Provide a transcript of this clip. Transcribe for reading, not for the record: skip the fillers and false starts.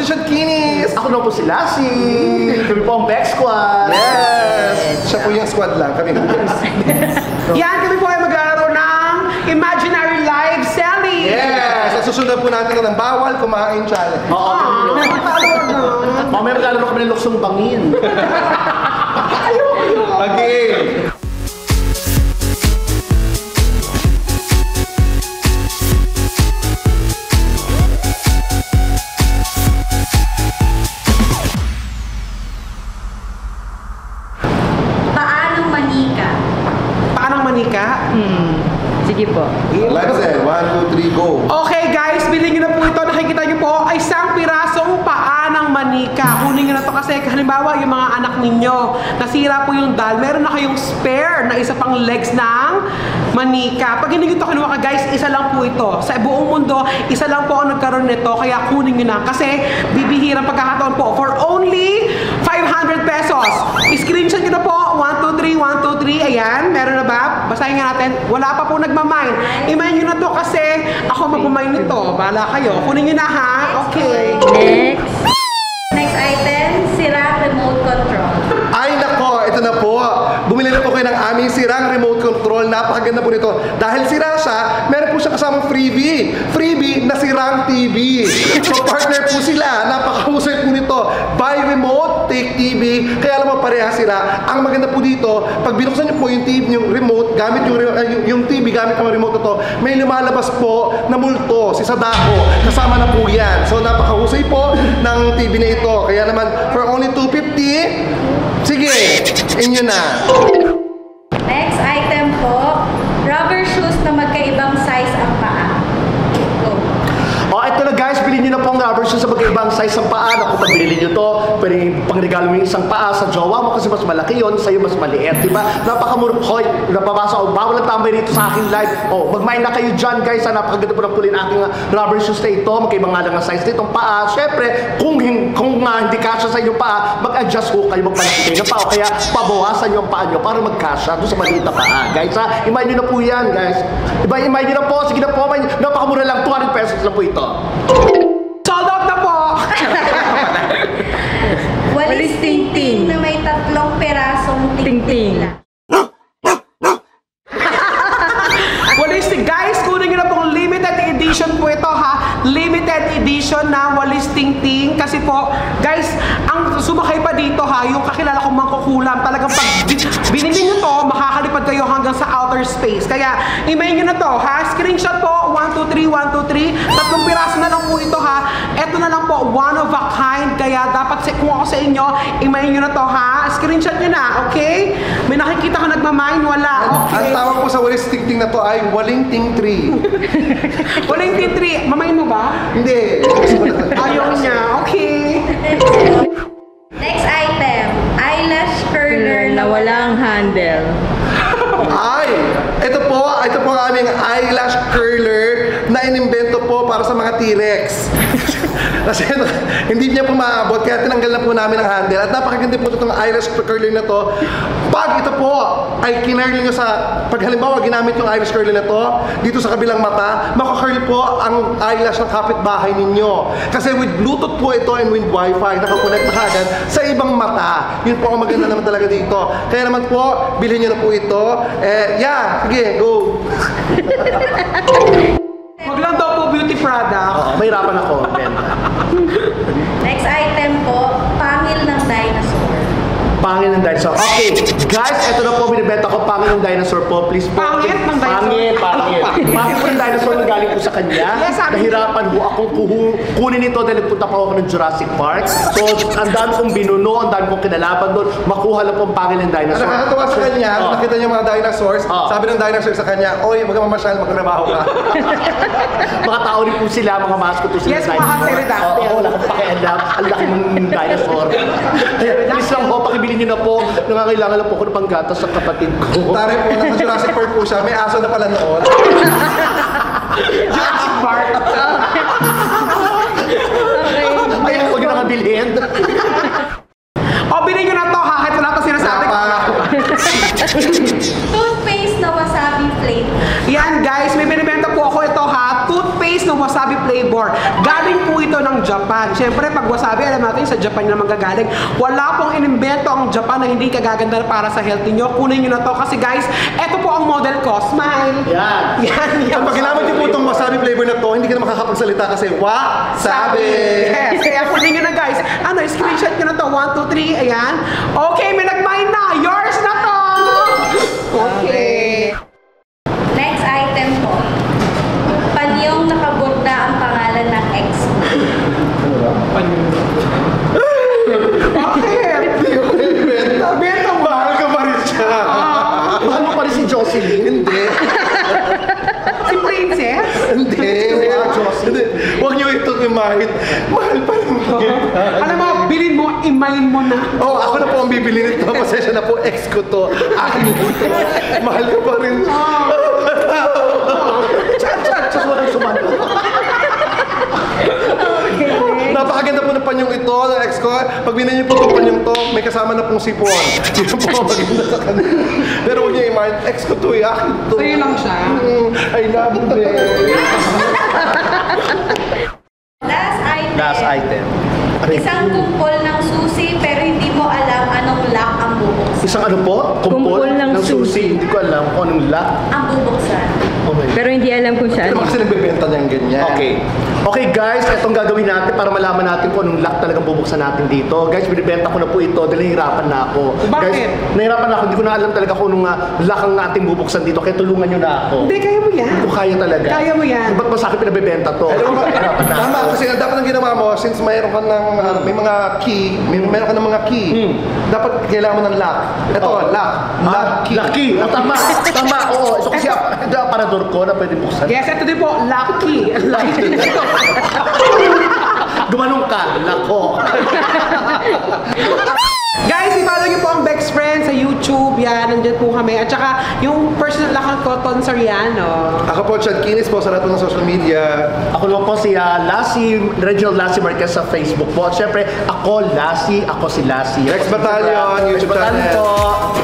Shadkinis! Ako na po si Lassie! Kami po ang Bex Squad! Yes! Siya po yung squad lang, kami po. Yan, kami po ay maglalaro ng Imaginary Live Selling! Yes! At susunod po natin ng bawal kumain challenge. Oo, mamaya maglalaro kami ng luksong bangin. Okay! Manika? Sige po. Lexel, 1, 2, 3, go! Okay guys, bilhin nyo na po ito. Nakikita nyo po ay isang pirasong paa ng manika. Kunin nyo na to kasi halimbawa yung mga anak ninyo, nasira po yung dal, meron na kayong spare na isa pang legs ng manika. Pag hindi nyo ito kinuha ka guys, isa lang po ito. Sa buong mundo, isa lang po ang nagkaroon nito, kaya kunin nyo na. Kasi bibihirang pagkakataon po. For only 500 pesos. Screenshot nyo na po. 1, 2, 3, 1, 2, 3. Ayan, meron na ba? Basahin nga natin. Wala pa po nagmamine. Imayin nyo na to kasi ako magmamine nito. Bahala kayo. Kunin nyo na ha. Okay. Next item, sira remote control. Ay nako, ito na po. Bumili na po kayo ng aming sirang remote control. Napakaganda po nito. Dahil sira siya, meron po siya kasamang freebie. Freebie na sirang TV. So partner po sila. Napakahusay po nito. Buy remote, take TV. Kaya alam mo, pareha sila. Ang maganda po dito, pag binuksan niyo po yung TV, yung remote, gamit yung TV, gamit ang remote na to, may lumalabas po na multo, si Sadako. Kasama na po yan. So napakahusay po ng TV na ito. Kaya naman, for only 250, sige, inyo na. Next item po, rubber shoes na magkaibang size ang paa. Go. O, ito na guys, bilhin nyo na po ang rubber shoes sa magkaibang size ng paa. Kung pag binili nyo to, pwede pangregalo mo yung isang paa sa jowa mo kasi mas malaki yun, sa'yo mas maliit, diba? Napakamura. Hoy, napabasa ako, bawal ang tambay rito sa aking live. O, magmain na kayo dyan guys, napakaganda po ng kulin aking rubber shoes na ito, magkaibang nga lang ang size nitong paa. Siyempre, kung hindi kasya sa inyong paa, mag-adjust ho kayo, magpalaki kayo ng paa. Kaya pabawasan nyo ang paa nyo para magkasya doon sa maliit na paa. Guys ha, imayin nyo na po yan guys. Imayin nyo na po, sige na po, napakamura lang, 200 pesos lang po ito. Sold out na po! Walis ting-ting na may 3 perasong ting-ting lang. Walis ting, guys, kunin nyo na pong limited edition po ito ha. Limited edition na walis ting-ting. Kasi po, guys, ang sumakay pa dito ha, yung kakilala kong mangkukulam, talagang pag binili nyo to, makakalipad kayo hanggang sa outer space. Kaya, email nyo na to ha. Screenshot po, 1, 2, 3, 1, 2, 3. 3 piraso na lang po ito ha. Ito na lang po, one of a kind. Kaya dapat kung ako sa inyo, email nyo na to ha. Screenshot nyo na, okay? May nakikita ka nagmamine, wala. Okay. Ang tawag po sa walis ting-ting na to ay waling ting-tree. Walang ting-tree. Mamayin mo ba? Hindi. Ayaw niya. Okay. Next item, eyelash curler na walang handle. Ay, ito po ang aming eyelash curler na inimbento po para sa mga T-Rex. Kasi hindi niya po maabot, kaya tinanggal na po namin ang handle. At napakaganda po itong eyelash curler na to. Pag ito po ay kinurl nyo pag halimbawa ginamit yung eyelash curler na to, dito sa kabilang mata, makakurl po ang eyelash ng kapitbahay ninyo. Kasi with Bluetooth po ito and with Wi-Fi, nakakonect na kagad sa ibang mata. Yun po ang maganda naman talaga dito. Kaya naman po, bilhin nyo na po ito. Sige, go! Wag lang daw po beauty product. Oo, mahirapan ako. Next item po, pangil ng dinosaur. Pangil ng dinosaur. Okay, guys, ito na po binibenta ko. Pangil ng dinosaur po, please po. Pangit ng dinosaur? Pangil. Pangil po ng dinosaur na galing po sa kanya. Yes, sabi Nahirapan po akong kunin ito dahil nagpunta pa ako ng Jurassic Park. So, ang dami kong binuno, ang dami kong kinalaban doon. Makuha lang po ang pangil ng dinosaur. Nakakatawa sa kanya, nakita niya mga dinosaurs, sabi ng dinosaur sa kanya, oy, wag ka mamasyal, magtrabaho ka. Mga tao rin po sila, mga mascot po sila. Yes, mga pterodactyl. Oo, wala kang pakialam. Ang laki ng dinosaur. Please lang po, pakibili niyo na po. Nangangailangan lang po ako ng panggatas sa kapatid ko. Tari po, nasa Jurassic Park po siya, may aso na pala noon. Jurassic Park. Ayun, huwag na kabilihin. O, bilhin nyo na to ha. Kahit wala pa sinasabi ko. Toothpaste na wasabi flavor. Yan guys, may binibenta po ako ito ha. Toothpaste ng wasabi flavor. Galing po ito ng ng Japan. Siyempre, pag wasabi, alam natin sa Japan na manggagaling. Wala pong inimbento ang Japan na hindi kagaganda para sa healthy nyo. Kunin nyo na to kasi guys, eto po ang model ko. Smile. Yan. Yan. Pag ginamit niyo po itong wasabi flavor na to, hindi ka na makakapagsalita kasi wasabi! Yes, kaya kunin nyo na guys. Ano, screenshot nyo na to. 1, 2, 3, ayan. Okay, may nag-mine na. Yours na to! Okay. Next item po. Panyong nakaborda ang pangalan ng ex mo. Bakit? Benta mo. Mahal ka pa rin siya! Mahal mo pa rin si Jocelyn? Hindi. Si Princess? Hindi. Hindi. Huwag niyo ito imahit. Mahal pa rin mo. Alam mo, bilhin mo, imayin mo na. Oh, ako na po ang bibili nito. Pasensya na po, ex ko to. Akin mo ito. Mahal ka pa rin. Sa walang sumando. Napakaganda po ng panyong ito ng ex ko. Pag binili niyo po itong panyong to, may kasama na pong sipon. Yun po ang maganda sa kanila. Pero huwag niyo imahit, ex ko to, akin to. Sa'yo lang siya. I love you, babe. Last item. Isang kumpol ng susi pero hindi mo alam anong lock ang bubuksan. Isang ano po? Kumpol ng susi. Hindi ko alam kung anong lock. Ang bubuksan. Okay. Pero hindi alam kung Hindi saan. naman kasi nagbebenta niyang ganyan. Okay. Okay guys, itong gagawin natin para malaman natin kung anong lock talagang bubuksan natin dito. Guys, binibenta ko na po ito dahil nahihirapan na ako. Bakit? Guys, nahihirapan na ako. Hindi ko na alam talaga kung anong lock ang ating bubuksan dito. Kaya tulungan nyo na ako. Hindi, kaya mo yan. Hindi ko kaya talaga. Kaya mo yan. Ba't ba sa akin pinabibenta to? Alam mo, Nahihirapan na tama, ako. kasi dapat ang ginawa mo, since mayroon ka ng, may mga key, meron ka ng mga key, dapat kailangan mo ng lock. Ito, lock. Lock key. Lucky. Oh, tama. Tama. Oo. Ito kasi ito ang aparador ko na pwede buksan. Yes, ito din po, lucky. Lucky. Gumanong ka. Lako. Guys, i-follow niyo po ang Bex Friends sa YouTube. Yan, nandyan po kami. At saka, yung personal account ko, Ton Soriano. Ako po, Chad Kinis po sa lahat po ng social media. Ako naman po si Lassie, Reginald Lassie Marquez sa Facebook po. At syempre, ako Lassie, ako si Lassie. Rex Battalion, YouTube Rex Battalion channel. po.